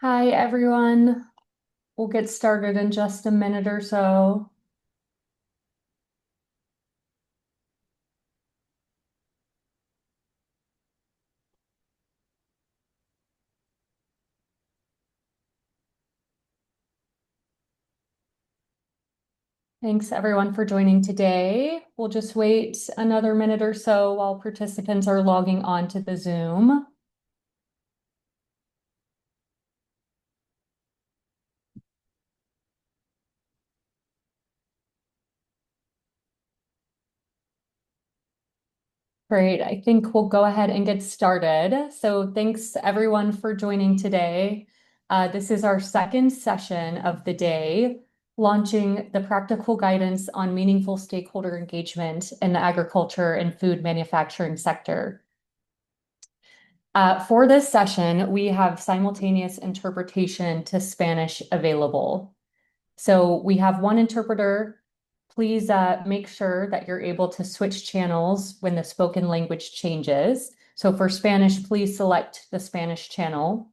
Hi, everyone. We'll get started in just a minute or so. Thanks, everyone, for joining today. We'll just wait another minute or so while participants are logging on to the Zoom. Great. I think we'll go ahead and get started. So thanks, everyone, for joining today. This is our second session of the day, launching the practical guidance on meaningful stakeholder engagement in the agriculture and food manufacturing sector. For this session, we have simultaneous interpretation to Spanish available. So we have one interpreter. Please make sure that you're able to switch channels when the spoken language changes. So for Spanish, please select the Spanish channel.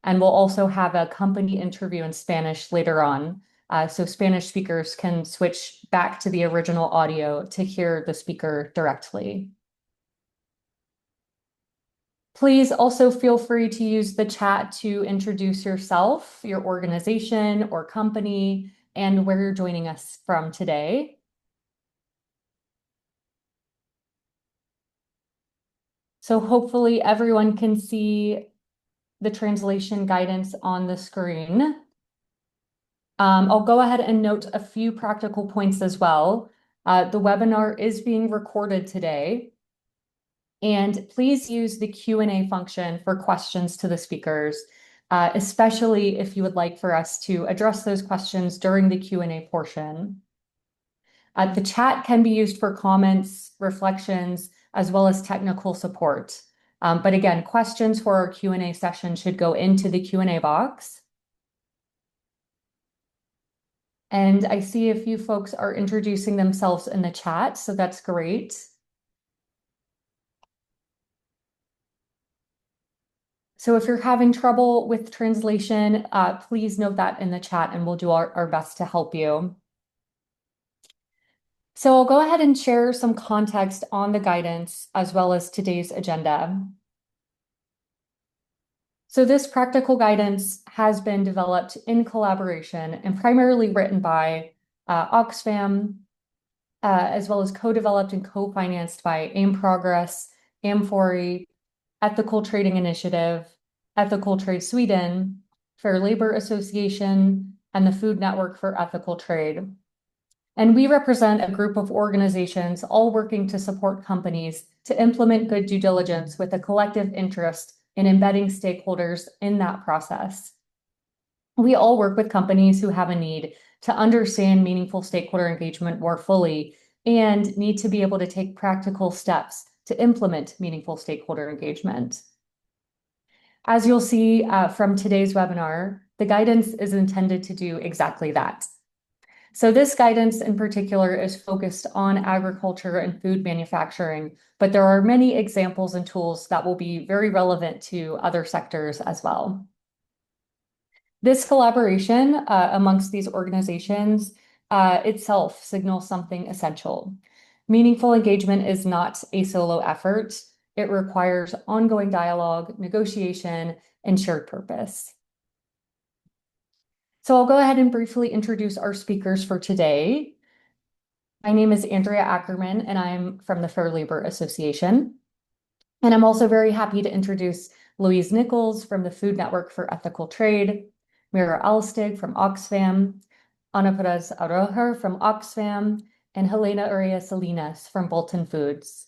And we'll also have a company interview in Spanish later on. So Spanish speakers can switch back to the original audio to hear the speaker directly. Please also feel free to use the chat to introduce yourself, your organization or company, and where you're joining us from today. So hopefully everyone can see the translation guidance on the screen. I'll go ahead and note a few practical points as well. The webinar is being recorded today. And please use the Q&A function for questions to the speakers, especially if you would like for us to address those questions during the Q&A portion. The chat can be used for comments, reflections, as well as technical support. But again, questions for our Q&A session should go into the Q&A box. And I see a few folks are introducing themselves in the chat, so that's great. So if you're having trouble with translation, please note that in the chat and we'll do our best to help you. So I'll go ahead and share some context on the guidance as well as today's agenda. So this practical guidance has been developed in collaboration and primarily written by Oxfam, as well as co-developed and co-financed by AIM Progress, amfori, Ethical Trading Initiative, Ethical Trade Sweden, Fair Labor Association, and the Food Network for Ethical Trade. And we represent a group of organizations all working to support companies to implement good due diligence with a collective interest in embedding stakeholders in that process. We all work with companies who have a need to understand meaningful stakeholder engagement more fully and need to be able to take practical steps to implement meaningful stakeholder engagement. As you'll see from today's webinar, the guidance is intended to do exactly that. So this guidance in particular is focused on agriculture and food manufacturing, but there are many examples and tools that will be very relevant to other sectors as well. This collaboration amongst these organizations itself signals something essential. Meaningful engagement is not a solo effort. It requires ongoing dialogue, negotiation, and shared purpose. So I'll go ahead and briefly introduce our speakers for today. My name is Andrea Ackerman, and I'm from the Fair Labor Association. And I'm also very happy to introduce Louise Nichols from the Food Network for Ethical Trade, Mira Alstig from Oxfam, Ana Perez Aroher from Oxfam, and Helena Uria Salinas from Bolton Foods.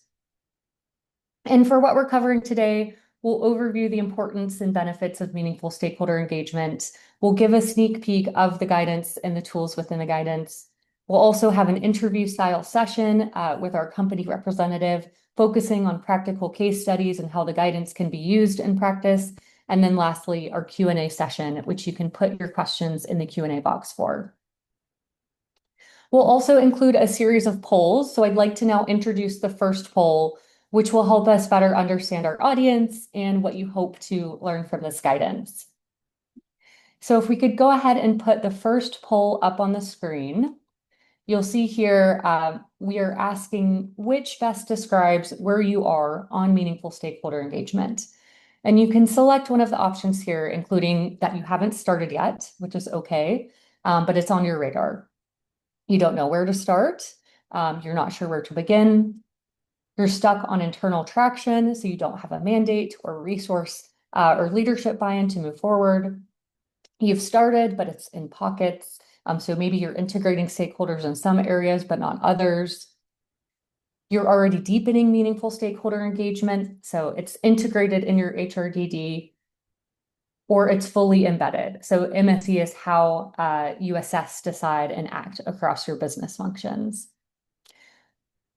And for what we're covering today, we'll overview the importance and benefits of meaningful stakeholder engagement. We'll give a sneak peek of the guidance and the tools within the guidance. We'll also have an interview style session with our company representative, focusing on practical case studies and how the guidance can be used in practice. And then lastly, our Q&A session, which you can put your questions in the Q&A box for. We'll also include a series of polls. So I'd like to now introduce the first poll, which will help us better understand our audience and what you hope to learn from this guidance. So if we could go ahead and put the first poll up on the screen, you'll see here we are asking which best describes where you are on meaningful stakeholder engagement. And you can select one of the options here, including that you haven't started yet, which is okay, but it's on your radar. You don't know where to start. You're not sure where to begin. You're stuck on internal traction, so you don't have a mandate or resource or leadership buy-in to move forward. You've started, but it's in pockets. So maybe you're integrating stakeholders in some areas, but not others. You're already deepening meaningful stakeholder engagement, so it's integrated in your HRDD, or it's fully embedded. So MSE is how you assess, decide, and act across your business functions.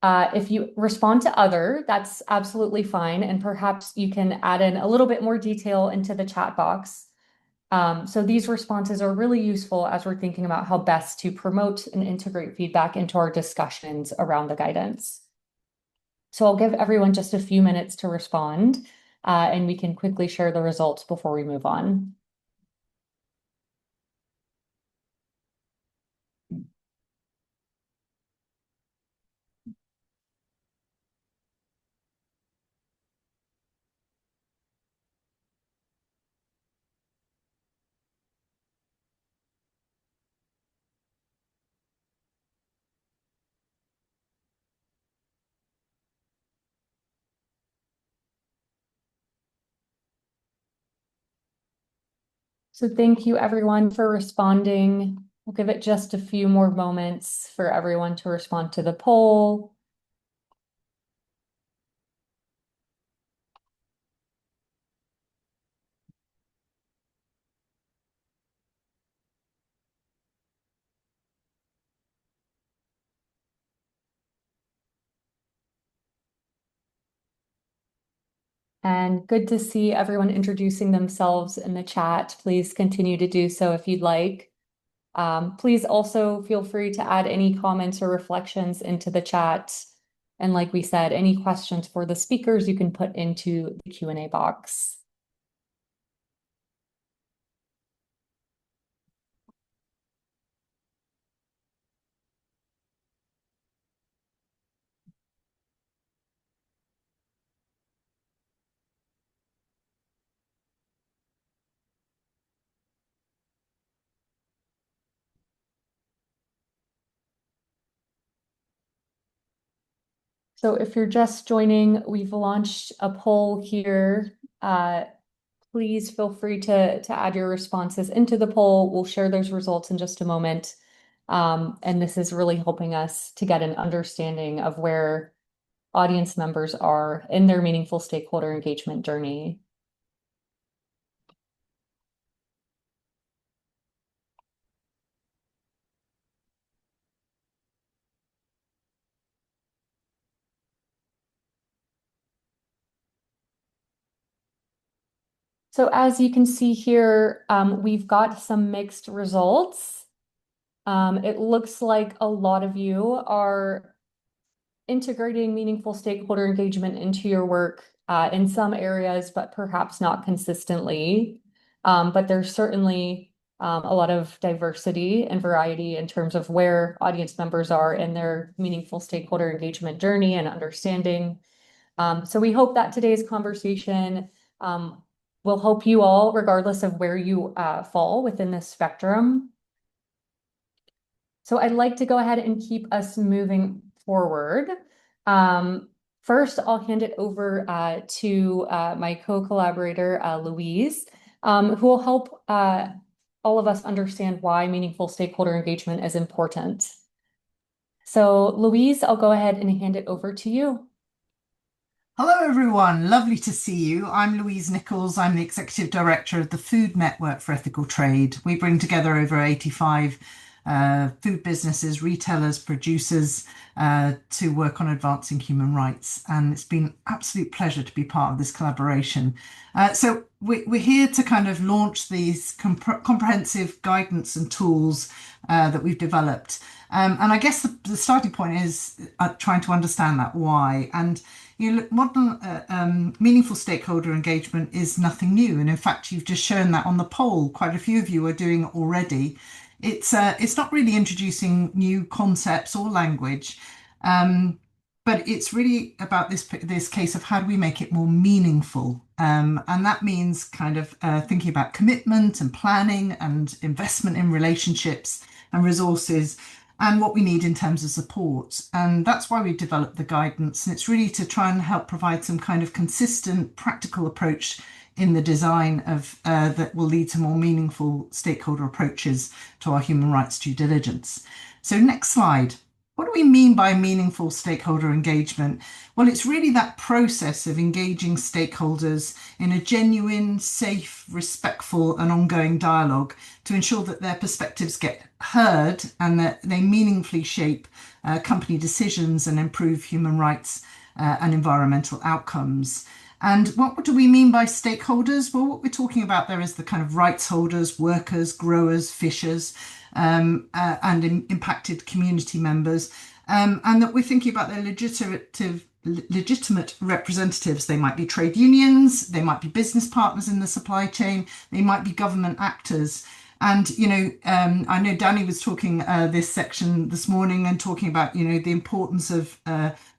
If you respond to other, that's absolutely fine. And perhaps you can add in a little bit more detail into the chat box. So these responses are really useful as we're thinking about how best to promote and integrate feedback into our discussions around the guidance. So I'll give everyone just a few minutes to respond, and we can quickly share the results before we move on. So thank you everyone for responding. We'll give it just a few more moments for everyone to respond to the poll. And good to see everyone introducing themselves in the chat. Please continue to do so if you'd like. Please also feel free to add any comments or reflections into the chat. And like we said, any questions for the speakers you can put into the Q&A box. So if you're just joining, we've launched a poll here. Please feel free to add your responses into the poll. We'll share those results in just a moment. And this is really helping us to get an understanding of where audience members are in their meaningful stakeholder engagement journey. So as you can see here, we've got some mixed results. It looks like a lot of you are integrating meaningful stakeholder engagement into your work in some areas, but perhaps not consistently. But there's certainly a lot of diversity and variety in terms of where audience members are in their meaningful stakeholder engagement journey and understanding. So we hope that today's conversation will help you all, regardless of where you fall within this spectrum. So I'd like to go ahead and keep us moving forward. First, I'll hand it over to my co-collaborator, Louise, who will help all of us understand why meaningful stakeholder engagement is important. So Louise, I'll go ahead and hand it over to you. Hello, everyone. Lovely to see you. I'm Louise Nichols. I'm the Executive Director of the Food Network for Ethical Trade. We bring together over 85 food businesses, retailers, producers to work on advancing human rights. And it's been an absolute pleasure to be part of this collaboration. We're here to kind of launch these comprehensive guidance and tools that we've developed. And I guess the starting point is trying to understand that why. And modern meaningful stakeholder engagement is nothing new. And in fact, you've just shown that on the poll. Quite a few of you are doing it already. It's not really introducing new concepts or language, but it's really about this case of how do we make it more meaningful. And that means kind of thinking about commitment and planning and investment in relationships and resources and what we need in terms of support. And that's why we developed the guidance. And it's really to try and help provide some kind of consistent, practical approach in the design of that will lead to more meaningful stakeholder approaches to our human rights due diligence. So next slide. What do we mean by meaningful stakeholder engagement? Well, it's really that process of engaging stakeholders in a genuine, safe, respectful, and ongoing dialogue to ensure that their perspectives get heard and that they meaningfully shape company decisions and improve human rights and environmental outcomes. And what do we mean by stakeholders? Well, what we're talking about there is the kind of rights holders, workers, growers, fishers, and impacted community members, and that we're thinking about their legitimate representatives. They might be trade unions, they might be business partners in the supply chain, they might be government actors. And, I know Danny was talking this section this morning and talking about, the importance of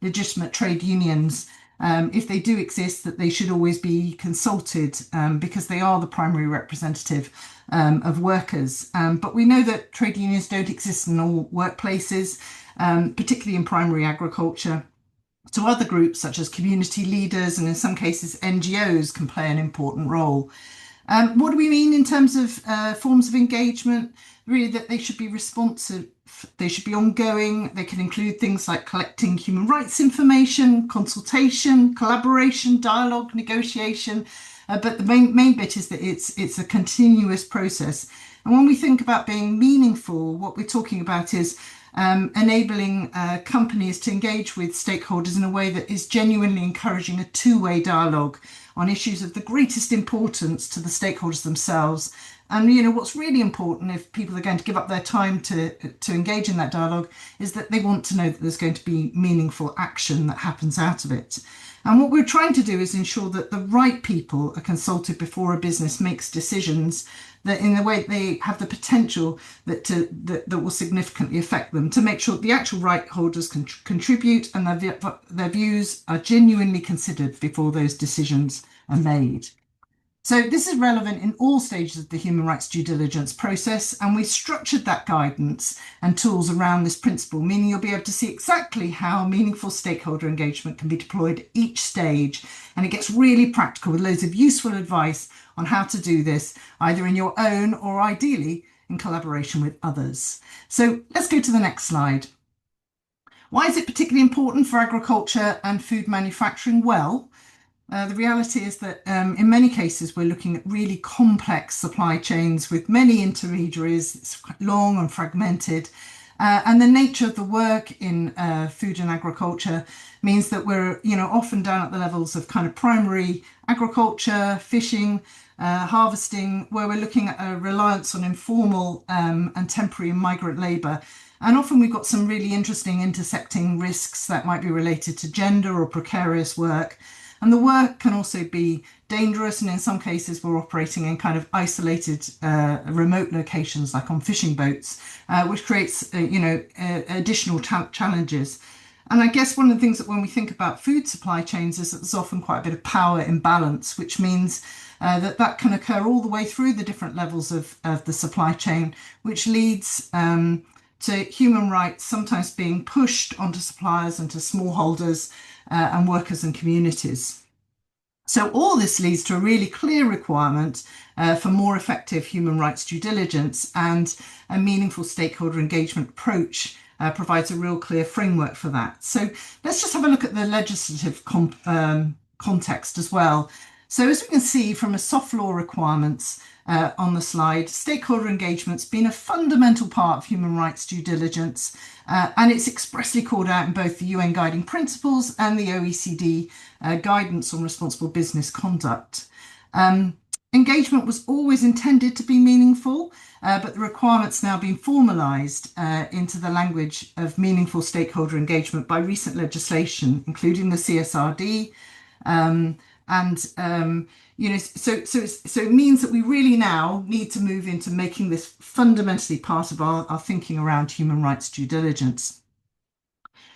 legitimate trade unions. If they do exist, that they should always be consulted because they are the primary representative of workers. But we know that trade unions don't exist in all workplaces, particularly in primary agriculture. So other groups such as community leaders and in some cases NGOs can play an important role. What do we mean in terms of forms of engagement? Really that they should be responsive, they should be ongoing. They can include things like collecting human rights information, consultation, collaboration, dialogue, negotiation. But the main bit is that it's a continuous process. And when we think about being meaningful, what we're talking about is enabling companies to engage with stakeholders in a way that is genuinely encouraging a two-way dialogue on issues of the greatest importance to the stakeholders themselves. And what's really important if people are going to give up their time to engage in that dialogue is that they want to know that there's going to be meaningful action that happens out of it. And what we're trying to do is ensure that the right people are consulted before a business makes decisions that in a way they have the potential that will significantly affect them, to make sure the actual right holders can contribute and their views are genuinely considered before those decisions are made. So this is relevant in all stages of the human rights due diligence process, and we structured that guidance and tools around this principle, meaning you'll be able to see exactly how meaningful stakeholder engagement can be deployed at each stage. And it gets really practical with loads of useful advice on how to do this, either in your own or ideally in collaboration with others. So let's go to the next slide. Why is it particularly important for agriculture and food manufacturing? Well, the reality is that in many cases, we're looking at really complex supply chains with many intermediaries. It's quite long and fragmented. And the nature of the work in food and agriculture means that we're, often down at the levels of kind of primary agriculture, fishing, harvesting, where we're looking at a reliance on informal and temporary and migrant labour. And often we've got some really interesting intersecting risks that might be related to gender or precarious work. And the work can also be dangerous, and in some cases we're operating in kind of isolated remote locations like on fishing boats, which creates additional challenges. And I guess one of the things that when we think about food supply chains is that there's often quite a bit of power imbalance, which means that can occur all the way through the different levels of the supply chain, which leads to human rights sometimes being pushed onto suppliers and to smallholders and workers and communities. So all this leads to a really clear requirement for more effective human rights due diligence, and a meaningful stakeholder engagement approach provides a real clear framework for that. So let's just have a look at the legislative context as well. So as we can see from a soft law requirements on the slide, stakeholder engagement's been a fundamental part of human rights due diligence, and it's expressly called out in both the UN Guiding Principles and the OECD Guidance on Responsible Business Conduct. Um, Engagement was always intended to be meaningful, but the requirement's now been formalised into the language of meaningful stakeholder engagement by recent legislation, including the CSRD, um, and so it means that we really now need to move into making this fundamentally part of our thinking around human rights due diligence.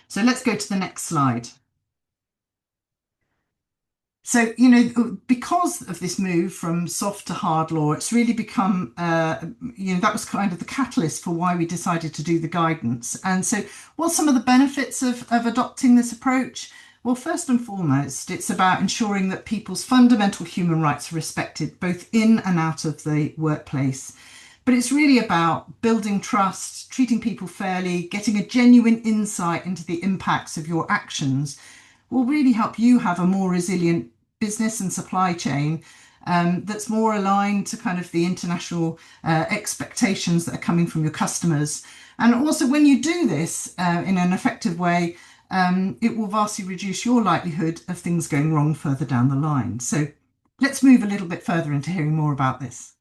So let's go to the next slide. So, because of this move from soft to hard law, it's really become, that was kind of the catalyst for why we decided to do the guidance. And so, what's some of the benefits of adopting this approach? Well, first and foremost, it's about ensuring that people's fundamental human rights are respected both in and out of the workplace. But it's really about building trust, treating people fairly, getting a genuine insight into the impacts of your actions will really help you have a more resilient business and supply chain that's more aligned to kind of the international expectations that are coming from your customers. And also, when you do this in an effective way, it will vastly reduce your likelihood of things going wrong further down the line. So let's move a little bit further into hearing more about this.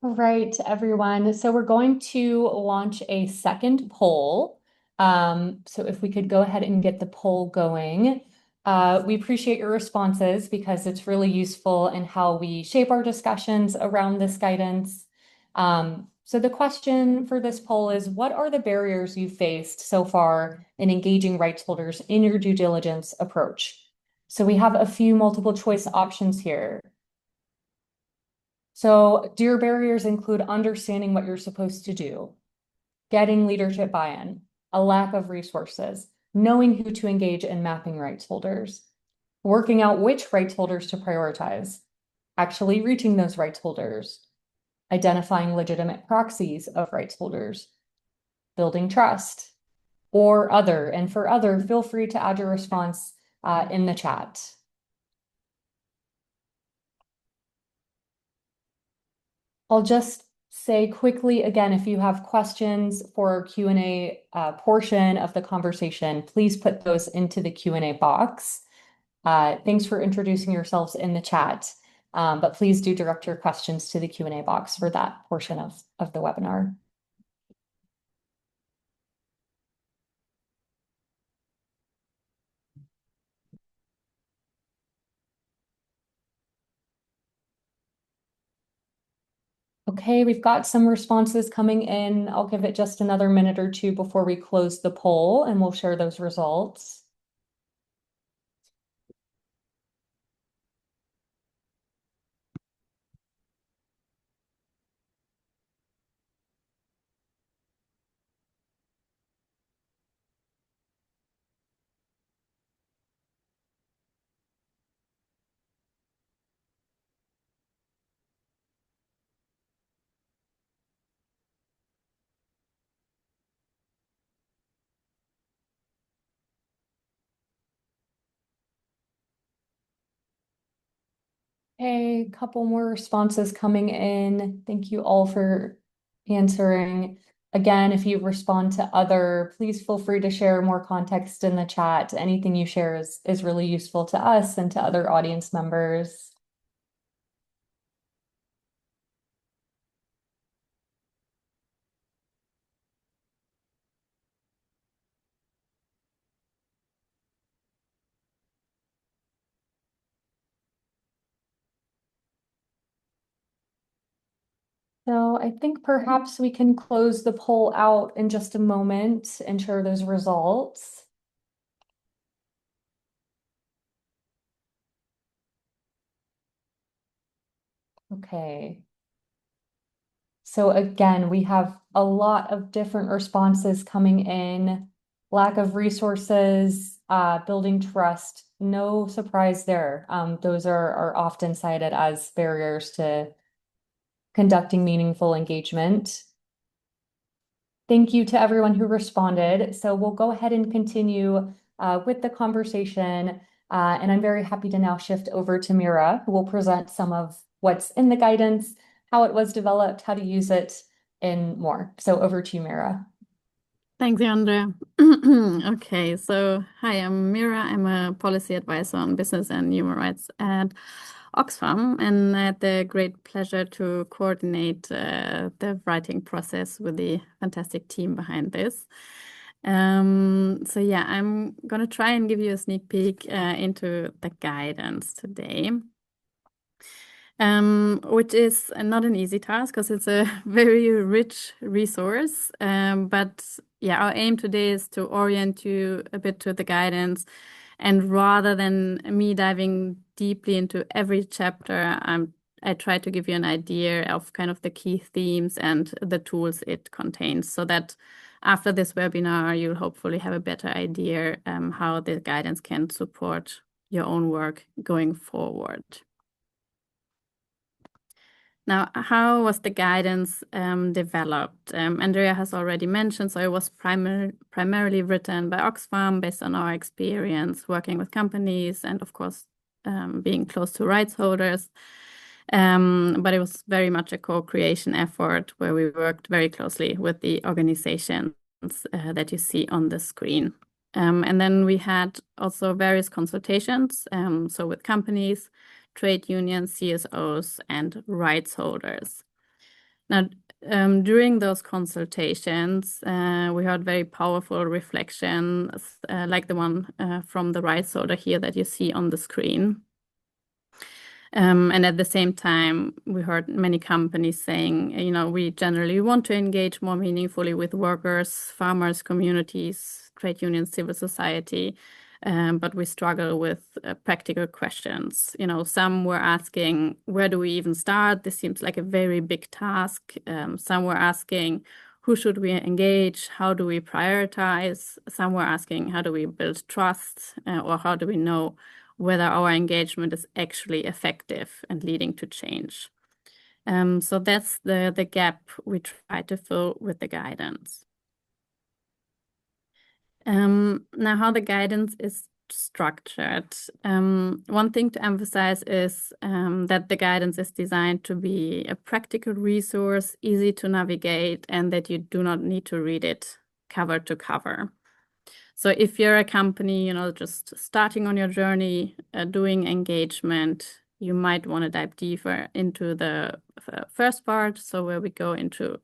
All right, everyone. So we're going to launch a second poll. So if we could go ahead and get the poll going. We appreciate your responses because it's really useful in how we shape our discussions around this guidance. So the question for this poll is, what are the barriers you've faced so far in engaging rights holders in your due diligence approach? So we have a few multiple choice options here. So do your barriers include understanding what you're supposed to do, getting leadership buy-in, a lack of resources, knowing who to engage in mapping rights holders, working out which rights holders to prioritize, actually reaching those rights holders, identifying legitimate proxies of rights holders, building trust, or other. And for other, feel free to add your response in the chat. I'll just say quickly again, if you have questions for our Q&A portion of the conversation, please put those into the Q&A box. Thanks for introducing yourselves in the chat, but please do direct your questions to the Q&A box for that portion of the webinar. Okay, we've got some responses coming in. I'll give it just another minute or two before we close the poll and we'll share those results. A couple more responses coming in. Thank you all for answering. Again, if you respond to other, please feel free to share more context in the chat. Anything you share is really useful to us and to other audience members. So I think perhaps we can close the poll out in just a moment and share those results. Okay. So again, we have a lot of different responses coming in. Lack of resources, building trust, no surprise there. Those are often cited as barriers to conducting meaningful engagement. Thank you to everyone who responded. So we'll go ahead and continue with the conversation. And I'm very happy to now shift over to Mira, who will present some of what's in the guidance, how it was developed, how to use it, and more. So over to you, Mira. Thanks, Andrea. Okay, so hi, I'm Mira. I'm a policy advisor on business and human rights at Oxfam, and I had the great pleasure to coordinate the writing process with the fantastic team behind this. So yeah, I'm gonna try and give you a sneak peek into the guidance today. Which is not an easy task because it's a very rich resource. But yeah, our aim today is to orient you a bit to the guidance. And rather than me diving deeply into every chapter, I try to give you an idea of kind of the key themes and the tools it contains so that after this webinar, you'll hopefully have a better idea how the guidance can support your own work going forward. Now, how was the guidance developed? Andrea has already mentioned, so it was primarily written by Oxfam based on our experience working with companies and, of course, being close to rights holders. But it was very much a co-creation effort where we worked very closely with the organizations that you see on the screen. And then we had also various consultations, so with companies, trade unions, CSOs, and rights holders. Now, during those consultations, we heard very powerful reflections, like the one from the rights holder here that you see on the screen. And at the same time, we heard many companies saying, you know, we generally want to engage more meaningfully with workers, farmers, communities, trade unions, civil society, but we struggle with practical questions. You know, some were asking, where do we even start? This seems like a very big task. Some were asking, who should we engage? How do we prioritize? Some were asking, how do we build trust? Or how do we know whether our engagement is actually effective and leading to change? So that's the gap we try to fill with the guidance. Now, how the guidance is structured. One thing to emphasize is that the guidance is designed to be a practical resource, easy to navigate, and that you do not need to read it cover to cover. So if you're a company, you know, just starting on your journey, doing engagement, you might want to dive deeper into the first part. So where we go into,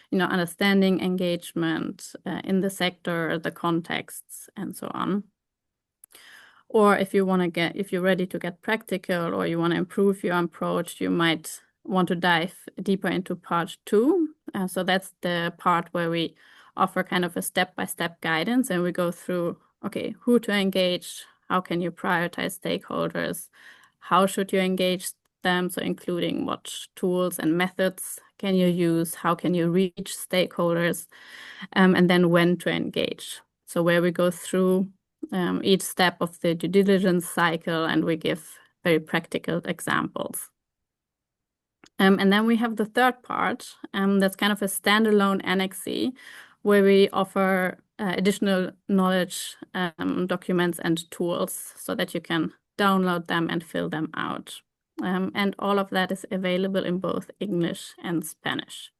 you know, understanding engagement in the sector, the contexts, and so on. Or if you're ready to get practical or you want to improve your approach, you might want to dive deeper into part 2. So that's the part where we offer kind of a step-by-step guidance and we go through, okay, who to engage, how can you prioritize stakeholders, how should you engage them, so including what tools and methods can you use, how can you reach stakeholders, and then when to engage. So where we go through each step of the due diligence cycle and we give very practical examples. And then we have the third part, that's kind of a standalone annex where we offer additional knowledge documents and tools so that you can download them and fill them out. And all of that is available in both English and Spanish.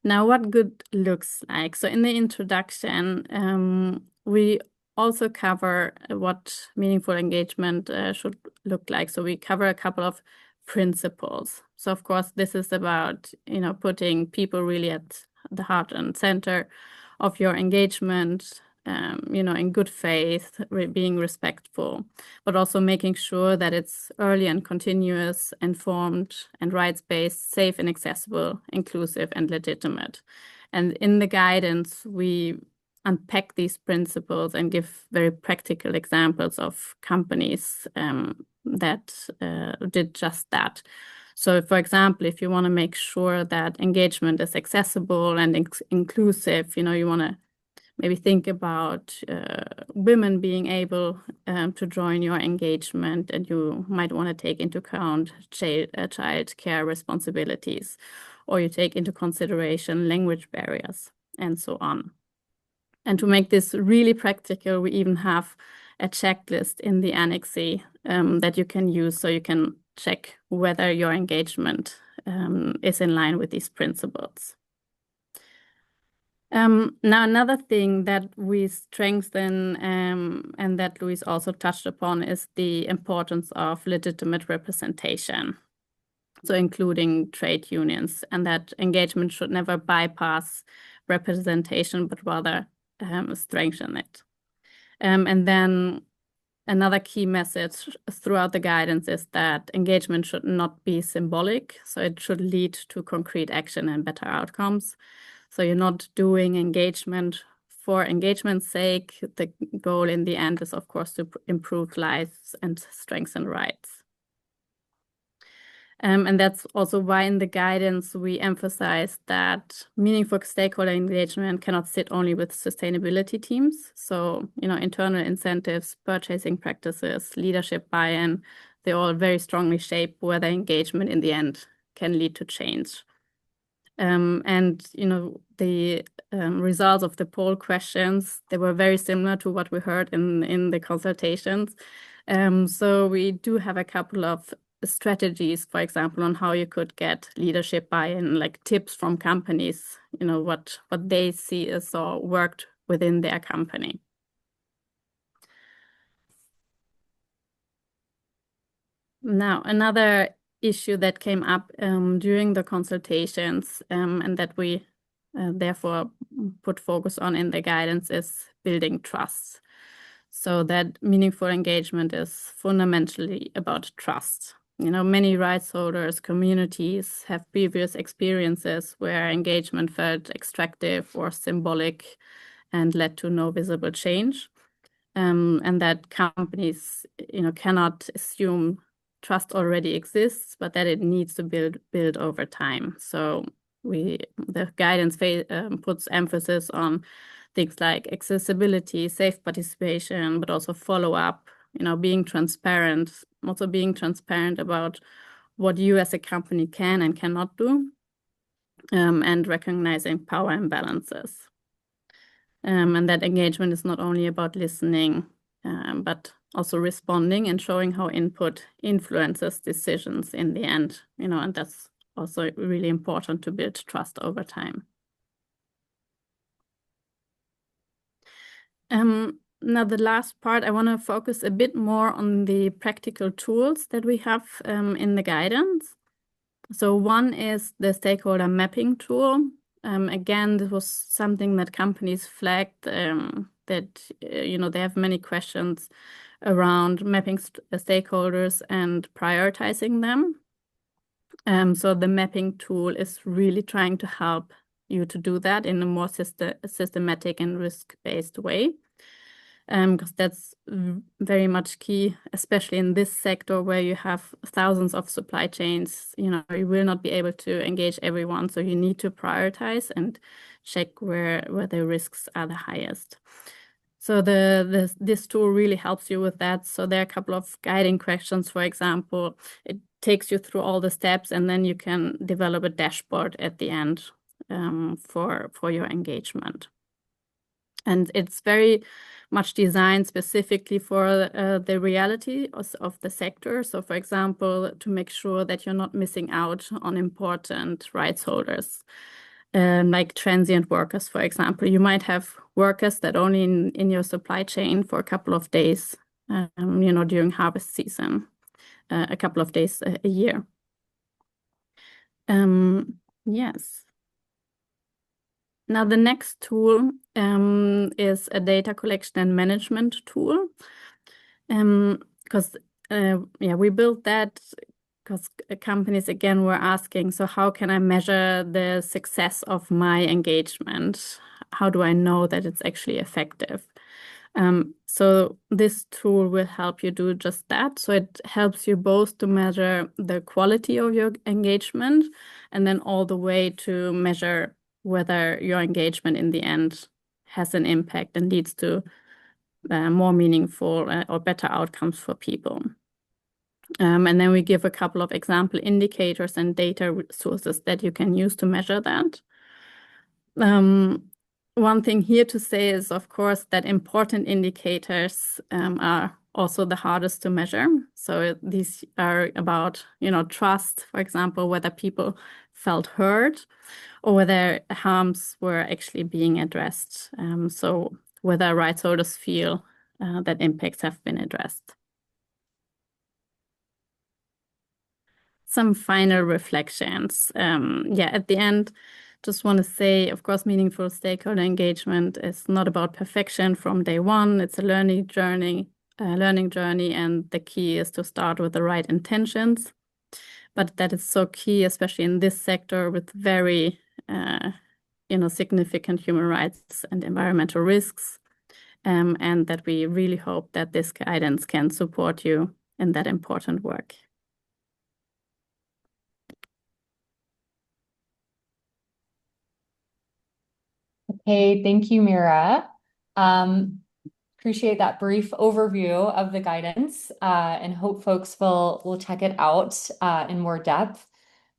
Now, what good looks like. So in the introduction, we also cover what meaningful engagement should look like. So we cover a couple of principles. So of course, this is about, you know, putting people really at the heart and center of your engagement, you know, in good faith, being respectful, but also making sure that it's early and continuous, informed and rights-based, safe and accessible, inclusive and legitimate. And in the guidance, we unpack these principles and give very practical examples of companies that did just that. So, for example, if you want to make sure that engagement is accessible and inclusive, you know, you want to maybe think about women being able to join your engagement, and you might want to take into account child care responsibilities, or you take into consideration language barriers, and so on. And to make this really practical, we even have a checklist in the Annex C that you can use, so you can check whether your engagement is in line with these principles. Now, another thing that we strengthen and that Louise also touched upon is the importance of legitimate representation, so including trade unions, and that engagement should never bypass representation, but rather strengthen it. And then another key message throughout the guidance is that engagement should not be symbolic, so it should lead to concrete action and better outcomes. So you're not doing engagement for engagement's sake. The goal in the end is, of course, to improve lives and strengthen rights. And that's also why in the guidance we emphasize that meaningful stakeholder engagement cannot sit only with sustainability teams. So, internal incentives, purchasing practices, leadership buy-in, they all very strongly shape whether engagement in the end can lead to change. And the results of the poll questions, they were very similar to what we heard in the consultations. So we do have a couple of strategies, for example, on how you could get leadership buy-in, like tips from companies, what they see as or worked within their company. Now, another issue that came up during the consultations and that we therefore put focus on in the guidance is building trust. So that meaningful engagement is fundamentally about trust. Many rights holders, communities have previous experiences where engagement felt extractive or symbolic and led to no visible change. And that companies, cannot assume trust already exists, but that it needs to build over time. So the guidance puts emphasis on things like accessibility, safe participation, but also follow-up, being transparent, also being transparent about what you as a company can and cannot do, and recognizing power imbalances. And that engagement is not only about listening, but also responding and showing how input influences decisions in the end, and that's also really important to build trust over time. Now, the last part, I want to focus a bit more on the practical tools that we have in the guidance. So one is the stakeholder mapping tool. Again, this was something that companies flagged that, they have many questions around mapping stakeholders and prioritizing them. So the mapping tool is really trying to help you to do that in a more systematic and risk-based way. Because that's very much key, especially in this sector where you have thousands of supply chains. You will not be able to engage everyone, so you need to prioritize and check where the risks are the highest. So this tool really helps you with that. So there are a couple of guiding questions, for example. It takes you through all the steps, and then you can develop a dashboard at the end for your engagement. And it's very much designed specifically for the reality of the sector. So, for example, to make sure that you're not missing out on important rights holders, like transient workers, for example. You might have workers that only in your supply chain for a couple of days, during harvest season, a couple of days a year. Yes. Now, the next tool is a data collection and management tool. Because we built that because companies, again, were asking, so how can I measure the success of my engagement? How do I know that it's actually effective? So this tool will help you do just that. So it helps you both to measure the quality of your engagement and then all the way to measure whether your engagement in the end has an impact and leads to more meaningful or better outcomes for people. And then we give a couple of example indicators and data sources that you can use to measure that. One thing here to say is, of course, that important indicators are also the hardest to measure. So these are about, trust, for example, whether people felt heard or whether harms were actually being addressed. So whether rights holders feel that impacts have been addressed. Some final reflections. At the end, just want to say, of course, meaningful stakeholder engagement is not about perfection from day one. It's a learning journey, and the key is to start with the right intentions. But that is so key, especially in this sector with very, significant human rights and environmental risks, and that we really hope that this guidance can support you in that important work. Okay, thank you, Mira. Appreciate that brief overview of the guidance and hope folks will check it out in more depth.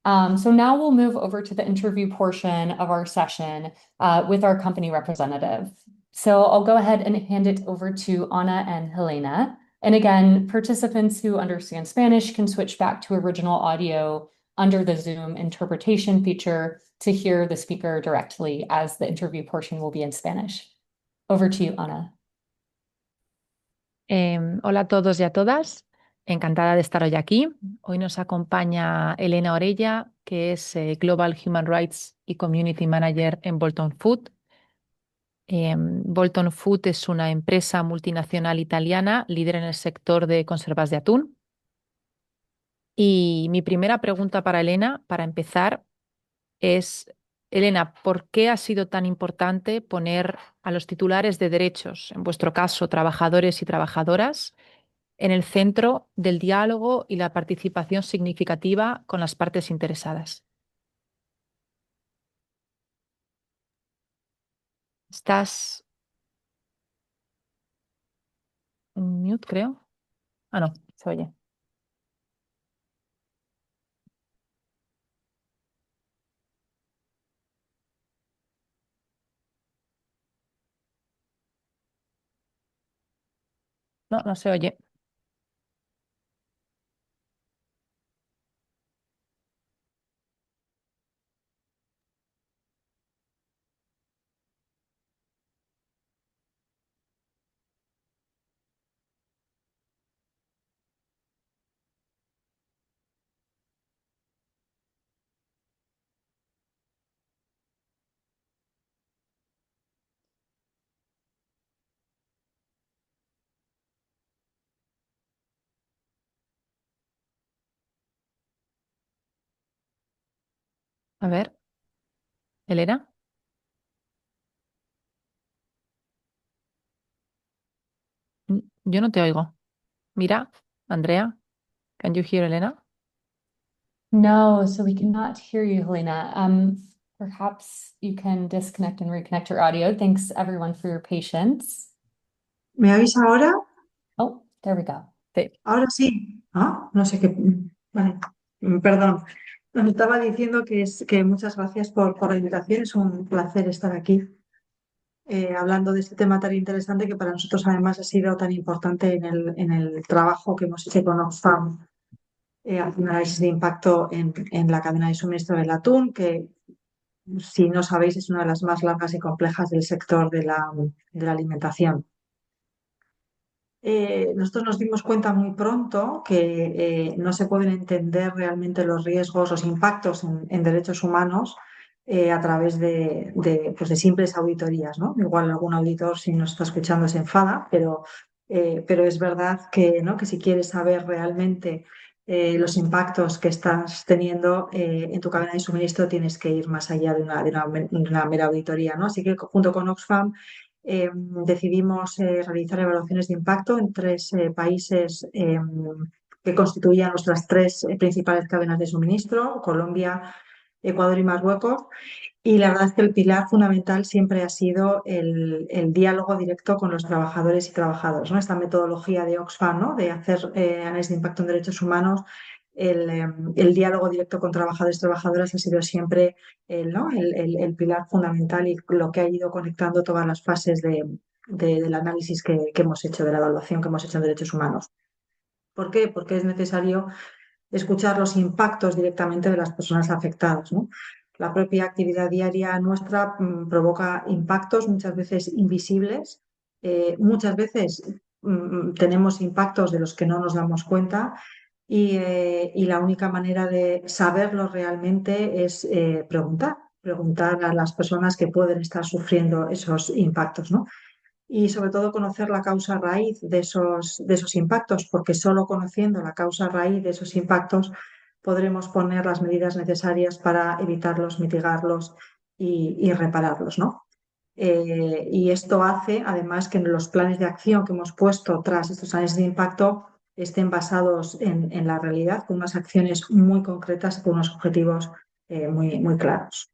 So now we'll move over to the interview portion of our session with our company representative. So I'll go ahead and hand it over to Ana and Helena. And again, participants who understand Spanish can switch back to original audio under the Zoom interpretation feature to hear the speaker directly, as the interview portion will be in Spanish. Over to you, Ana. Hola a todos y a todas, encantada de estar hoy aquí. Hoy nos acompaña Elena Orella, que es Global Human Rights y Community Manager en Bolton Food. Bolton Food es una empresa multinacional italiana, líder en el sector de conservas de atún. Y mi primera pregunta para Elena, para empezar, es, Elena, ¿por qué ha sido tan importante poner a los titulares de derechos, en vuestro caso, trabajadores y trabajadoras, en el centro del diálogo y la participación significativa con las partes interesadas? ¿Estás en mute, creo? Ah, no, se oye. No, no se oye. A ver, Elena. Yo no te oigo. Mira, Andrea, can you hear Elena? No, so we cannot hear you, Helena. Perhaps you can disconnect and reconnect your audio. Thanks everyone for your patience. ¿Me oís ahora? Oh, there we go. Sí. Ahora sí. Ah, no sé qué. Vale. Perdón. Nos estaba diciendo que muchas gracias por la invitación. Es un placer estar aquí hablando de este tema tan interesante que para nosotros además ha sido tan importante en el trabajo que hemos hecho con Oxfam, haciendo un análisis de impacto en la cadena de suministro del atún, que si no sabéis es una de las más largas y complejas del sector de la alimentación. Nosotros nos dimos cuenta muy pronto que no se pueden entender realmente los riesgos, los impactos en derechos humanos a través pues de simples auditorías, ¿no? Igual algún auditor, si nos está escuchando, se enfada, pero es verdad que, ¿no? Que si quieres saber realmente los impactos que estás teniendo en tu cadena de suministro, tienes que ir más allá de una mera auditoría, ¿no? Así que junto con Oxfam decidimos realizar evaluaciones de impacto en 3 países que constituían nuestras 3 principales cadenas de suministro: Colombia, Ecuador y Marruecos. Y la verdad es que el pilar fundamental siempre ha sido el diálogo directo con los trabajadores y trabajadoras, ¿no? Esta metodología de Oxfam, ¿no? De hacer análisis de impacto en derechos humanos, el diálogo directo con trabajadores y trabajadoras ha sido siempre ¿no? el pilar fundamental y lo que ha ido conectando todas las fases del análisis que hemos hecho, de la evaluación que hemos hecho en derechos humanos. ¿Por qué? Porque es necesario escuchar los impactos directamente de las personas afectadas, ¿no? La propia actividad diaria nuestra provoca impactos muchas veces invisibles, muchas veces tenemos impactos de los que no nos damos cuenta y la única manera de saberlo realmente es preguntar a las personas que pueden estar sufriendo esos impactos, ¿no? Y sobre todo conocer la causa raíz de esos impactos, porque solo conociendo la causa raíz de esos impactos podremos poner las medidas necesarias para evitarlos, mitigarlos y repararlos, ¿no? Y esto hace, además, que los planes de acción que hemos puesto tras estos análisis de impacto estén basados en la realidad, con unas acciones muy concretas y con unos objetivos muy claros.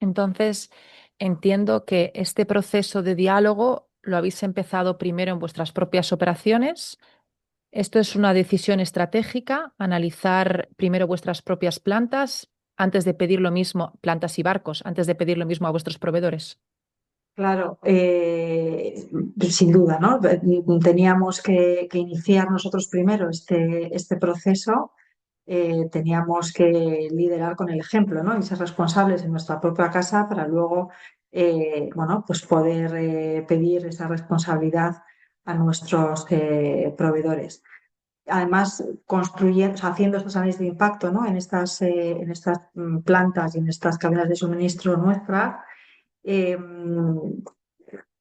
Entonces, entiendo que este proceso de diálogo lo habéis empezado primero en vuestras propias operaciones. Esto es una decisión estratégica, analizar primero vuestras propias plantas antes de pedir lo mismo, plantas y barcos, antes de pedir lo mismo a vuestros proveedores. Claro, sin duda, ¿no? Teníamos que iniciar nosotros primero este proceso, teníamos que liderar con el ejemplo, ¿no? Y ser responsables en nuestra propia casa para luego, bueno, pues poder pedir esa responsabilidad a nuestros proveedores. Además, construyendo, o sea, haciendo estos análisis de impacto, ¿no? En estas plantas y en estas cadenas de suministro nuestras. Eh,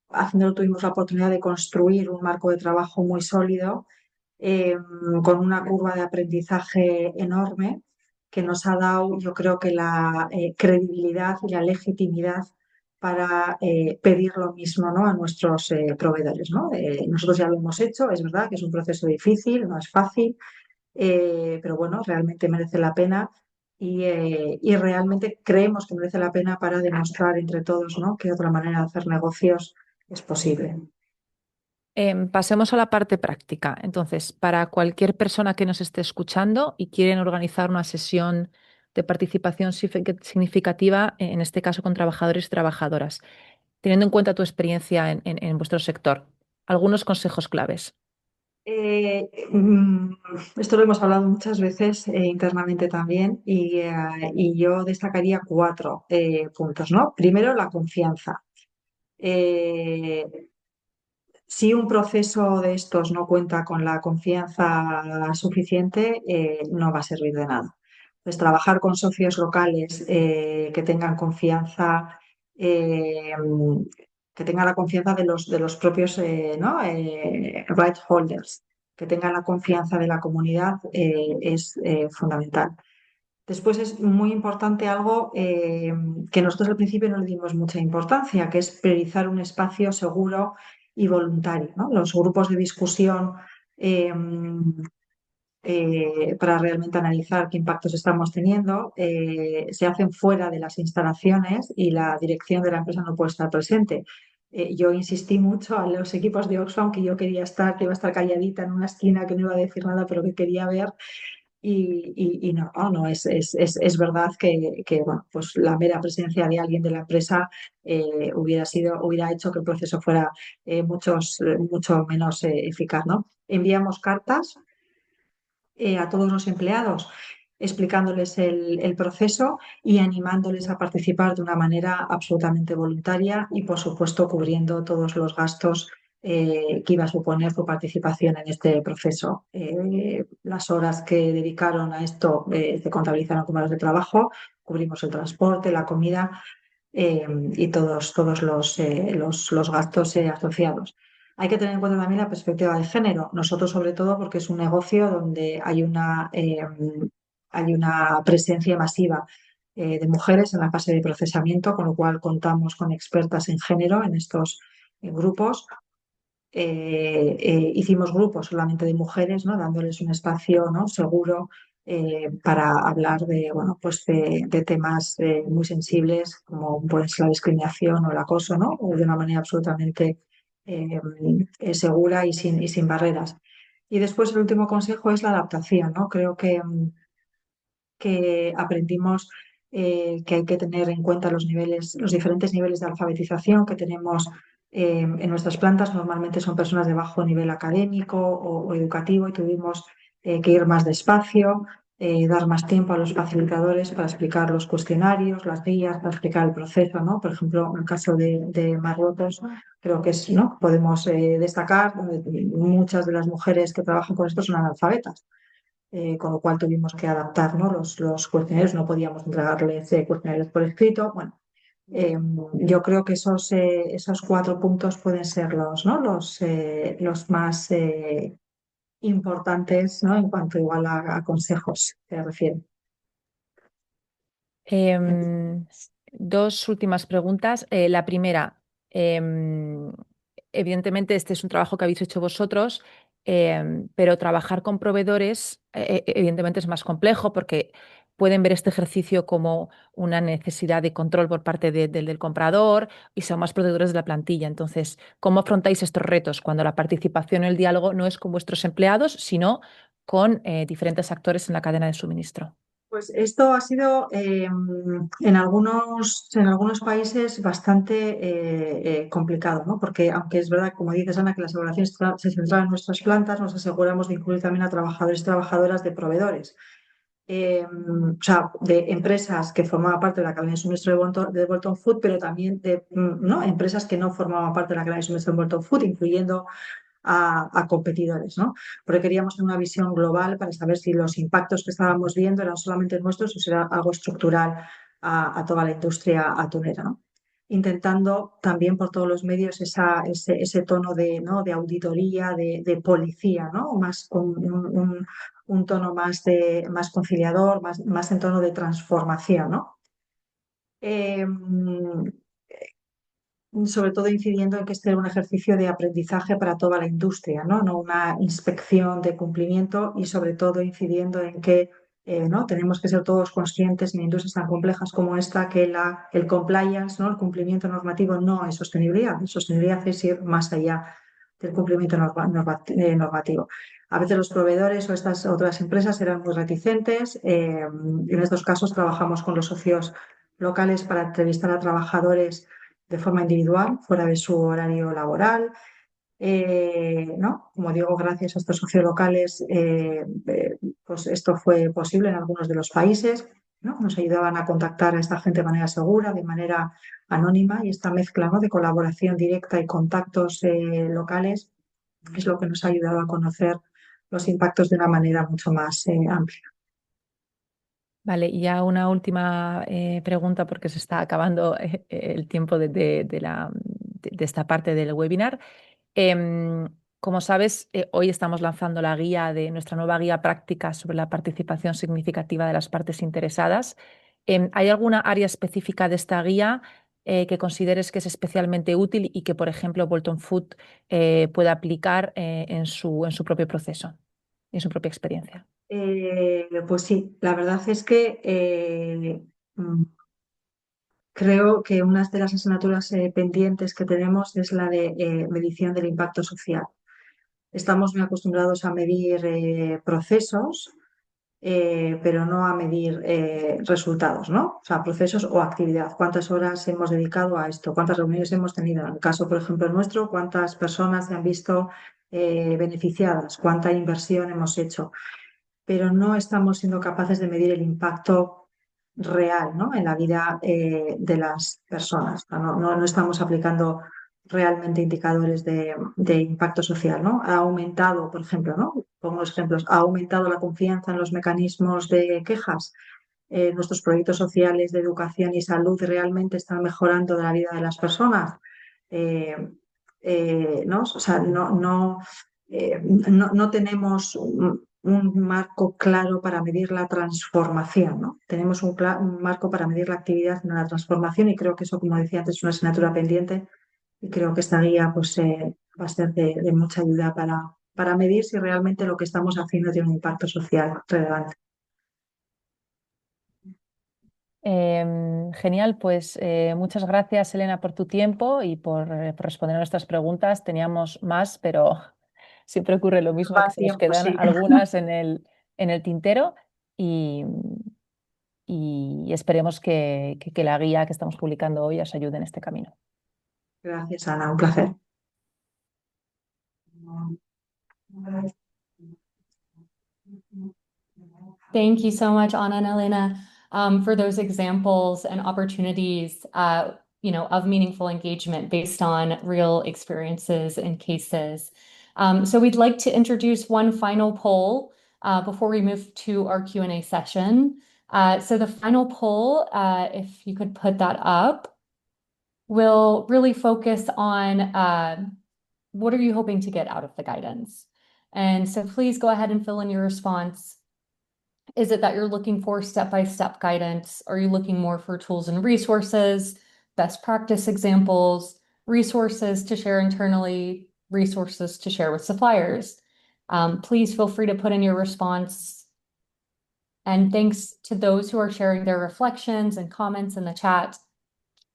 Haciéndolo tuvimos la oportunidad de construir un marco de trabajo muy sólido, eh, con una curva de aprendizaje enorme que nos ha dado, yo creo que la credibilidad y la legitimidad para pedir lo mismo, ¿no? A nuestros proveedores, ¿no? Nosotros ya lo hemos hecho, es verdad que es un proceso difícil, no es fácil, pero bueno, realmente merece la pena y realmente creemos que merece la pena para demostrar entre todos, ¿no? Que otra manera de hacer negocios es posible. Pasemos a la parte práctica. Entonces, para cualquier persona que nos esté escuchando y quieren organizar una sesión de participación significativa, en este caso con trabajadores y trabajadoras, teniendo en cuenta tu experiencia en vuestro sector, algunos consejos claves. Eh, mm, Esto lo hemos hablado muchas veces internamente también y yo destacaría cuatro puntos, ¿no? Primero, la confianza. Eh, Si un proceso de estos no cuenta con la confianza suficiente, no va a servir de nada. Pues trabajar con socios locales que tengan confianza, que tengan la confianza de los propios ¿no? Right holders, que tengan la confianza de la comunidad es fundamental. Después es muy importante algo que nosotros al principio no le dimos mucha importancia, que es priorizar un espacio seguro y voluntario, ¿no? Los grupos de discusión eh, para realmente analizar qué impactos estamos teniendo se hacen fuera de las instalaciones y la dirección de la empresa no puede estar presente. Yo insistí mucho a los equipos de Oxfam que yo quería estar, que iba a estar calladita en una esquina, que no iba a decir nada, pero que quería ver y no, es verdad que, bueno, pues la mera presencia de alguien de la empresa hubiera hecho que el proceso fuera mucho menos eficaz, ¿no? Enviamos cartas a todos los empleados explicándoles el proceso y animándoles a participar de una manera absolutamente voluntaria y, por supuesto, cubriendo todos los gastos que iba a suponer su participación en este proceso. Las horas que dedicaron a esto se contabilizaron como horas de trabajo, cubrimos el transporte, la comida y todos los gastos asociados. Hay que tener en cuenta también la perspectiva de género. Nosotros, sobre todo, porque es un negocio donde hay una presencia masiva de mujeres en la fase de procesamiento, con lo cual contamos con expertas en género en estos grupos. Hicimos grupos solamente de mujeres, ¿no? Dándoles un espacio, ¿no? seguro para hablar de, bueno, pues de temas muy sensibles como puede ser la discriminación o el acoso, ¿no? O de una manera absolutamente eh, segura y sin barreras. Y después el último consejo es la adaptación, ¿no? Creo que aprendimos que hay que tener en cuenta los niveles, los diferentes niveles de alfabetización que tenemos en nuestras plantas. Normalmente son personas de bajo nivel académico o educativo y tuvimos que ir más despacio, dar más tiempo a los facilitadores para explicar los cuestionarios, las guías, para explicar el proceso, ¿no? Por ejemplo, en el caso de Marruecos, creo que es, ¿no? Podemos destacar, muchas de las mujeres que trabajan con esto son analfabetas, con lo cual tuvimos que adaptar, ¿no? Los cuestionarios, no podíamos entregarles cuestionarios por escrito. Bueno, yo creo que esos 4 puntos pueden ser ¿no? Los más importantes, ¿no? En cuanto igual a consejos se refiere. Em, Dos últimas preguntas. La primera, em, evidentemente este es un trabajo que habéis hecho vosotros, pero trabajar con proveedores evidentemente es más complejo porque pueden ver este ejercicio como una necesidad de control por parte del comprador y son más proveedores de la plantilla. Entonces, ¿cómo afrontáis estos retos cuando la participación en el diálogo no es con vuestros empleados, sino con diferentes actores en la cadena de suministro? Pues esto ha sido en algunos países bastante complicado, ¿no? Porque aunque es verdad, como dices, Ana, que las evaluaciones se centran en nuestras plantas, nos aseguramos de incluir también a trabajadores y trabajadoras de proveedores. O sea, de empresas que formaban parte de la cadena de suministro de Bolton Food, pero también de ¿no? empresas que no formaban parte de la cadena de suministro de Bolton Food, incluyendo a competidores, ¿no? Porque queríamos tener una visión global para saber si los impactos que estábamos viendo eran solamente nuestros o si era algo estructural a toda la industria atunera, ¿no? Intentando también por todos los medios ese tono ¿no? de auditoría, de policía, ¿no? Más con un tono más conciliador, más en tono de transformación, ¿no? Eh, Sobre todo incidiendo en que este era un ejercicio de aprendizaje para toda la industria, ¿no? No una inspección de cumplimiento y sobre todo incidiendo en que ¿no? Tenemos que ser todos conscientes en industrias tan complejas como esta que el compliance, ¿no? El cumplimiento normativo no es sostenibilidad. Sostenibilidad es ir más allá del cumplimiento normativo. A veces los proveedores o estas otras empresas eran muy reticentes. En estos casos trabajamos con los socios locales para entrevistar a trabajadores de forma individual, fuera de su horario laboral. ¿No? Como digo, gracias a estos socios locales, pues esto fue posible en algunos de los países, ¿no? Nos ayudaban a contactar a esta gente de manera segura, de manera anónima, y esta mezcla, ¿no? de colaboración directa y contactos locales es lo que nos ha ayudado a conocer los impactos de una manera mucho más amplia. Vale, y ya una última pregunta porque se está acabando el tiempo de esta parte del webinar. Como sabes, hoy estamos lanzando la guía de nuestra nueva guía práctica sobre la participación significativa de las partes interesadas. ¿Hay alguna área específica de esta guía que consideres que es especialmente útil y que, por ejemplo, Bolton Food pueda aplicar en su propio proceso, en su propia experiencia? Pues sí, la verdad es que creo que una de las asignaturas pendientes que tenemos es la de medición del impacto social. Estamos muy acostumbrados a medir procesos, pero no a medir resultados, ¿no? O sea, procesos o actividad. ¿Cuántas horas hemos dedicado a esto? ¿Cuántas reuniones hemos tenido? En el caso, por ejemplo, nuestro, ¿cuántas personas se han visto beneficiadas? ¿Cuánta inversión hemos hecho? Pero no estamos siendo capaces de medir el impacto real, ¿no? En la vida de las personas. No estamos aplicando realmente indicadores de impacto social, ¿no? Ha aumentado, por ejemplo, ¿no? Pongo los ejemplos, ha aumentado la confianza en los mecanismos de quejas. Nuestros proyectos sociales de educación y salud realmente están mejorando la vida de las personas. Eh, ¿No? O sea, no tenemos un marco claro para medir la transformación, ¿no? Tenemos un marco para medir la actividad, no la transformación, y creo que eso, como decía antes, es una asignatura pendiente y creo que esta guía pues, va a ser de mucha ayuda para medir si realmente lo que estamos haciendo tiene un impacto social relevante. Genial, pues muchas gracias, Elena, por tu tiempo y por responder a nuestras preguntas. Teníamos más, pero siempre ocurre lo mismo, Va que el se nos tiempo, quedan sí. algunas en el tintero y, y esperemos que la guía que estamos publicando hoy os ayude en este camino. Gracias, Ana, un placer. Thank you so much, Anna and Elena, for those examples and opportunities, of meaningful engagement based on real experiences and cases. So we'd like to introduce one final poll before we move to our Q&A session. So the final poll, if you could put that up, will really focus on what are you hoping to get out of the guidance? And so please go ahead and fill in your response. Is it that you're looking for step-by-step guidance? Are you looking more for tools and resources, best practice examples, resources to share internally, resources to share with suppliers? Please feel free to put in your response. And thanks to those who are sharing their reflections and comments in the chat.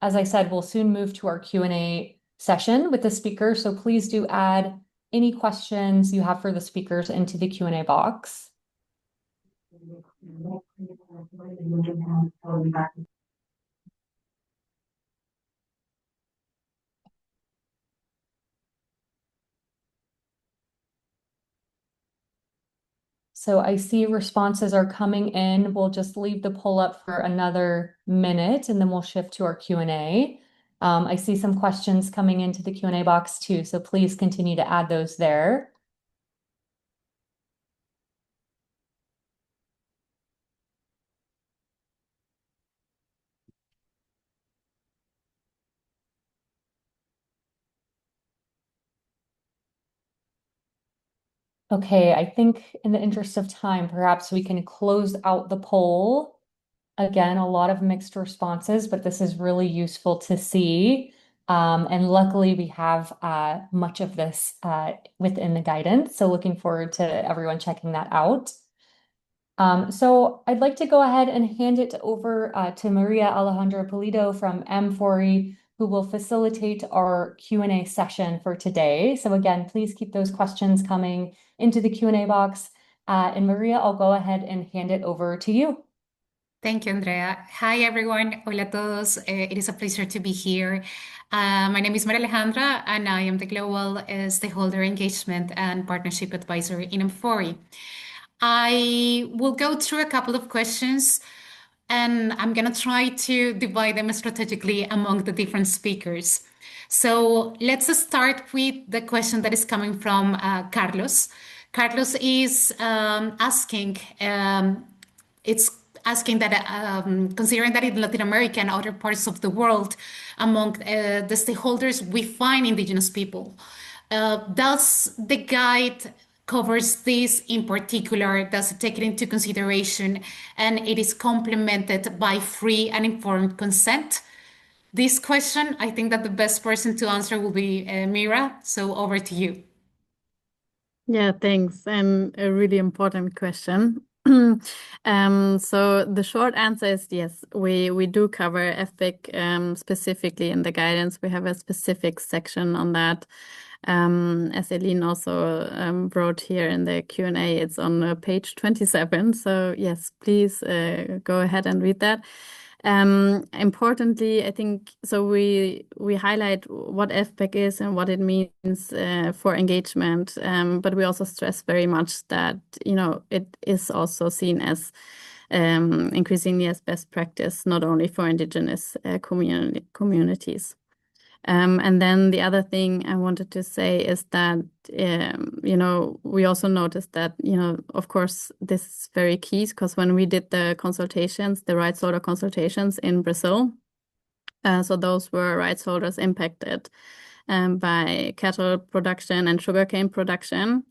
As I said, we'll soon move to our Q&A session with the speakers, so please do add any questions you have for the speakers into the Q&A box. So I see responses are coming in. We'll just leave the poll up for another minute and then we'll shift to our Q&A. I see some questions coming into the Q&A box too, so please continue to add those there. Okay, I think in the interest of time, perhaps we can close out the poll. Again, a lot of mixed responses, but this is really useful to see. And luckily, we have much of this within the guidance. So looking forward to everyone checking that out. So I'd like to go ahead and hand it over to Maria Alejandra Pulido from amfori, who will facilitate our Q&A session for today. So again, please keep those questions coming into the Q&A box. And Maria, I'll go ahead and hand it over to you. Thank you, Andrea. Hi, everyone. Hola a todos. It is a pleasure to be here. My name is Maria Alejandra, and I am the Global Stakeholder Engagement and Partnership Advisor in amfori. I will go through a couple of questions, and I'm going to try to divide them strategically among the different speakers. So let's start with the question that is coming from Carlos. Carlos is asking, it's asking that considering that in Latin America and other parts of the world, among the stakeholders, we find indigenous people. Does the guide covers this in particular? Does it take it into consideration? And it is complemented by free and informed consent? This question, I think that the best person to answer will be Mira. So over to you. Yeah, thanks. And a really important question. So the short answer is yes, we do cover FPIC specifically in the guidance. We have a specific section on that. As Eileen also wrote here in the Q&A, it's on page 27. So yes, please go ahead and read that. Importantly, I think so we highlight what FPIC is and what it means for engagement, but we also stress very much that it is also seen as increasingly as best practice, not only for indigenous communities. And then the other thing I wanted to say is that, we also noticed that, of course, this is very key because when we did the consultations, the rights holder consultations in Brazil, so those were rights holders impacted by cattle production and sugarcane production.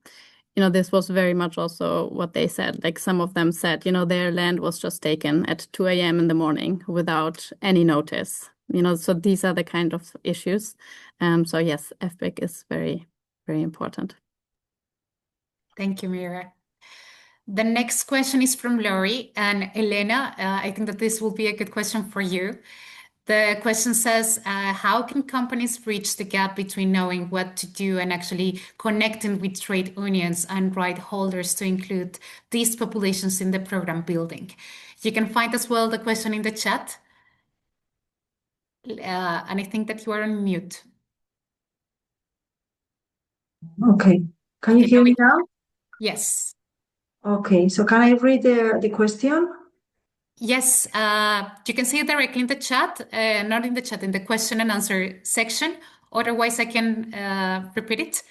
This was very much also what they said. Like some of them said, their land was just taken at 2 a.m. in the morning without any notice. So these are the kind of issues. So yes, FPIC is very, very important. Thank you, Mira. The next question is from Lori and Elena. I think that this will be a good question for you. The question says, how can companies bridge the gap between knowing what to do and actually connecting with trade unions and right holders to include these populations in the program building? You can find as well the question in the chat. And I think that you are on mute. Okay. Can you hear me now? Yes. Okay, so can I read the question? Yes, you can see it directly in the chat, not in the chat, in the question and answer section. Otherwise, I can repeat it.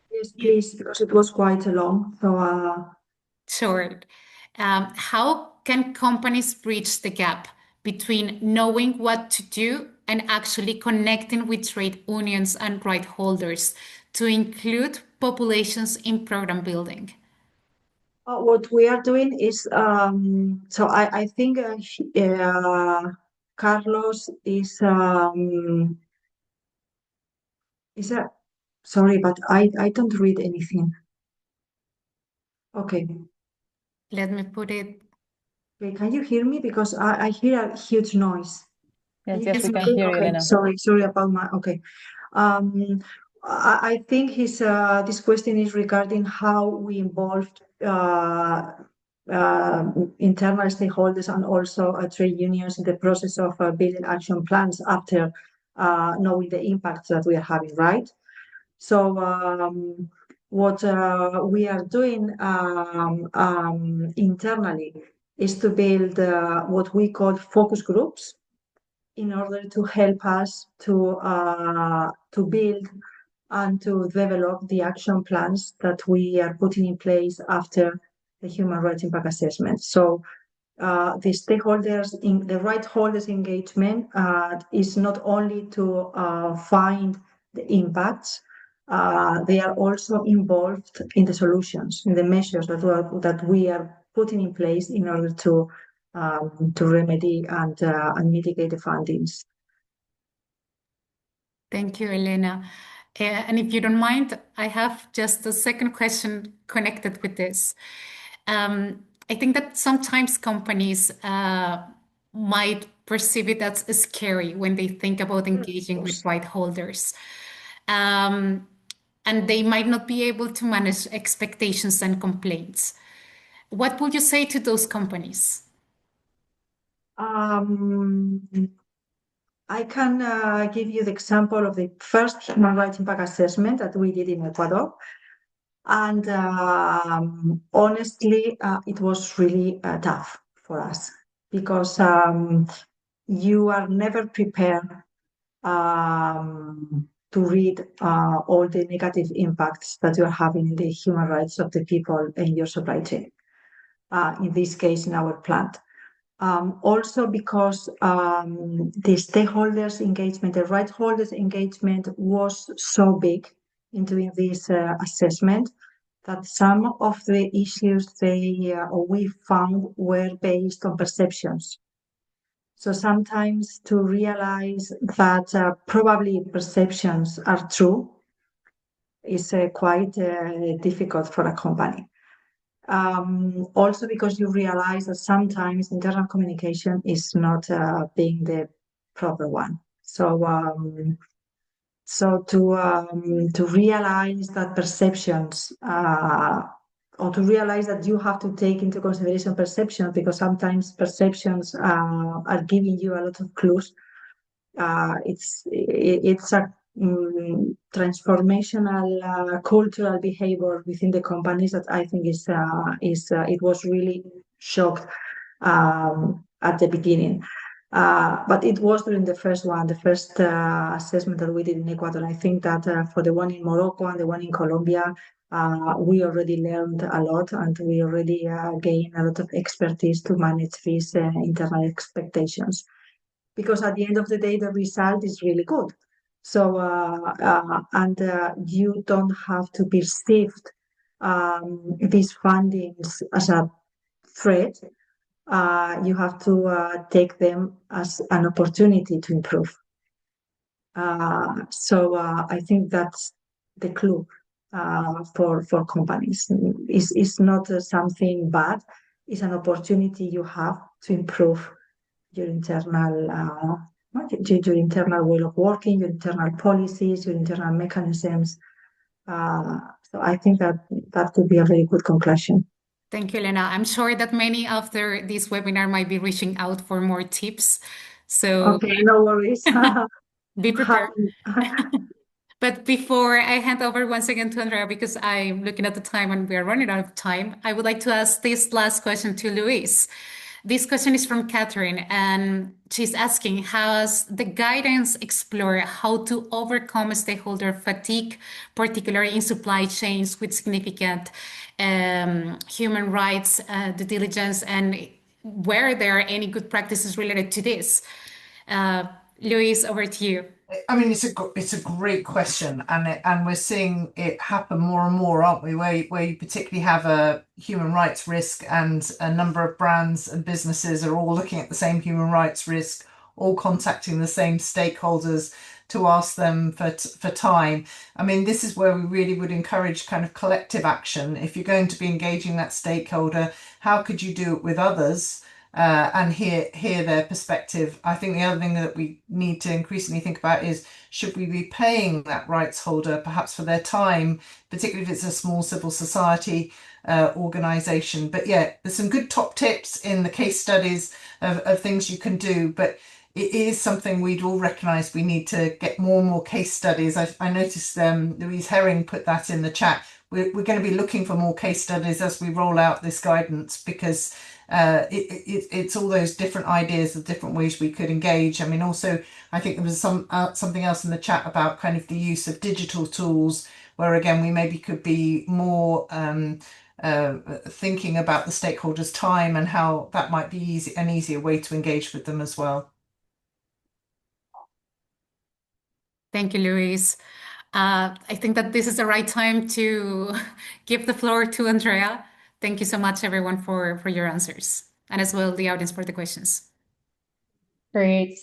Yes, please, because it was quite long. So, Sure. How can companies bridge the gap between knowing what to do and actually connecting with trade unions and right holders to include populations in program building? what we are doing is, so I think Carlos is a, sorry, but I don't read anything. Okay. Let me put it. Okay, can you hear me? Because I hear a huge noise. Yes, Can you yes, hear we me? can hear you, Okay, Elena. sorry about my, okay. I think this question is regarding how we involved internal stakeholders and also trade unions in the process of building action plans after knowing the impacts that we are having, right? So what we are doing internally is to build what we call focus groups in order to help us to build and to develop the action plans that we are putting in place after the human rights impact assessment. So the stakeholders in the right holders engagement is not only to find the impacts, they are also involved in the solutions, in the measures that we are putting in place in order to remedy and mitigate the findings. Thank you, Elena. And if you don't mind, I have just a second question connected with this. I think that sometimes companies might perceive it as scary when they think about engaging with right holders. And they might not be able to manage expectations and complaints. What would you say to those companies? I can give you the example of the first human rights impact assessment that we did in Ecuador. And honestly, it was really tough for us because you are never prepared to read all the negative impacts that you are having in the human rights of the people in your supply chain. In this case, in our plant. Also because the stakeholders engagement, the right holders engagement was so big in doing this assessment that some of the issues we found were based on perceptions. So sometimes to realize that probably perceptions are true is quite difficult for a company. Also because you realize that sometimes internal communication is not being the proper one. So to realize that perceptions or to realize that you have to take into consideration perceptions because sometimes perceptions are giving you a lot of clues. It's a transformational cultural behavior within the companies that I think it was really shocked at the beginning. But it was during the first assessment that we did in Ecuador. I think that for the one in Morocco and the one in Colombia, we already learned a lot and we already gained a lot of expertise to manage these internal expectations. Because at the end of the day, the result is really good. So, you don't have to perceive these findings as a threat. You have to take them as an opportunity to improve. So I think that's the clue for companies. It's not something bad. It's an opportunity you have to improve your internal way of working, your internal policies, your internal mechanisms. So I think that could be a very good conclusion. Thank you, Elena. I'm sure that many after this webinar might be reaching out for more tips. So Okay, no worries. be prepared. But before I hand over once again to Andrea, because I'm looking at the time and we are running out of time, I would like to ask this last question to Luis. This question is from Catherine, and she's asking, has the guidance explored how to overcome stakeholder fatigue, particularly in supply chains with significant human rights, due diligence, and were there any good practices related to this? Luis, over to you. I mean, it's a great question, and we're seeing it happen more and more, aren't we? Where you particularly have a human rights risk, and a number of brands and businesses are all looking at the same human rights risk, all contacting the same stakeholders to ask them for time. I mean, this is where we really would encourage kind of collective action. If you're going to be engaging that stakeholder, how could you do it with others? And hear their perspective. I think the other thing that we need to increasingly think about is, should we be paying that rights holder perhaps for their time, particularly if it's a small civil society organisation. But yeah, there's some good top tips in the case studies of things you can do, but it is something we'd all recognise we need to get more and more case studies. I noticed Louise Herring put that in the chat. We're going to be looking for more case studies as we roll out this guidance, because it's all those different ideas of different ways we could engage. I mean, also, I think there was something else in the chat about kind of the use of digital tools, where again, we maybe could be more thinking about the stakeholders' time and how that might be an easier way to engage with them as well. Thank you, Luis. I think that this is the right time to give the floor to Andrea. Thank you so much, everyone, for your answers, and as well the audience for the questions. Great.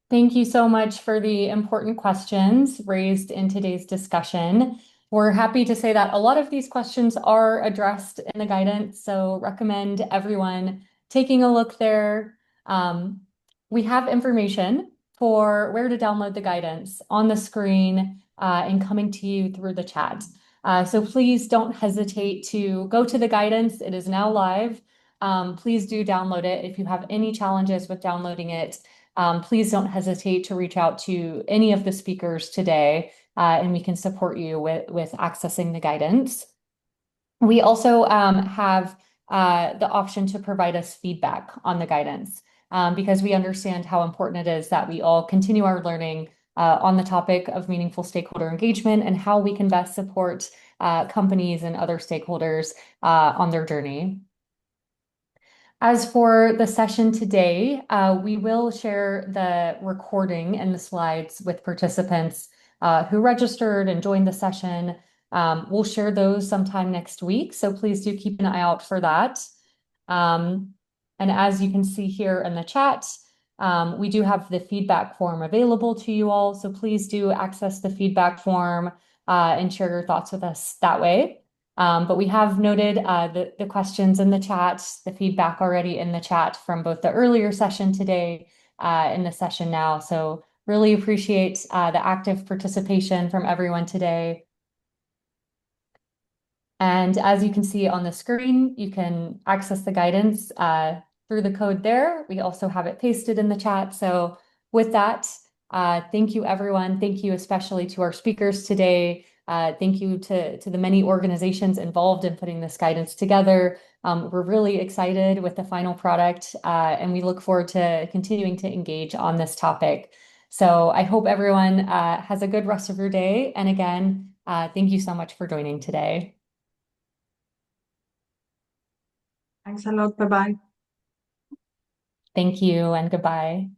Thank you so much for the important questions raised in today's discussion. We're happy to say that a lot of these questions are addressed in the guidance, so recommend everyone taking a look there. We have information for where to download the guidance on the screen and coming to you through the chat. So please don't hesitate to go to the guidance. It is now live. Please do download it. If you have any challenges with downloading it, please don't hesitate to reach out to any of the speakers today, and we can support you with accessing the guidance. We also have the option to provide us feedback on the guidance, because we understand how important it is that we all continue our learning on the topic of meaningful stakeholder engagement and how we can best support companies and other stakeholders on their journey. As for the session today, we will share the recording and the slides with participants who registered and joined the session. We'll share those sometime next week, so please do keep an eye out for that. And as you can see here in the chat, we do have the feedback form available to you all, so please do access the feedback form and share your thoughts with us that way. But we have noted the questions in the chat, the feedback already in the chat from both the earlier session today and the session now. So really appreciate the active participation from everyone today. And as you can see on the screen, you can access the guidance through the code there. We also have it pasted in the chat. So with that, thank you, everyone. Thank you especially to our speakers today. Thank you to the many organizations involved in putting this guidance together. We're really excited with the final product, and we look forward to continuing to engage on this topic. So I hope everyone has a good rest of your day. And again, thank you so much for joining today. Thanks a lot. Bye-bye. Thank you and goodbye.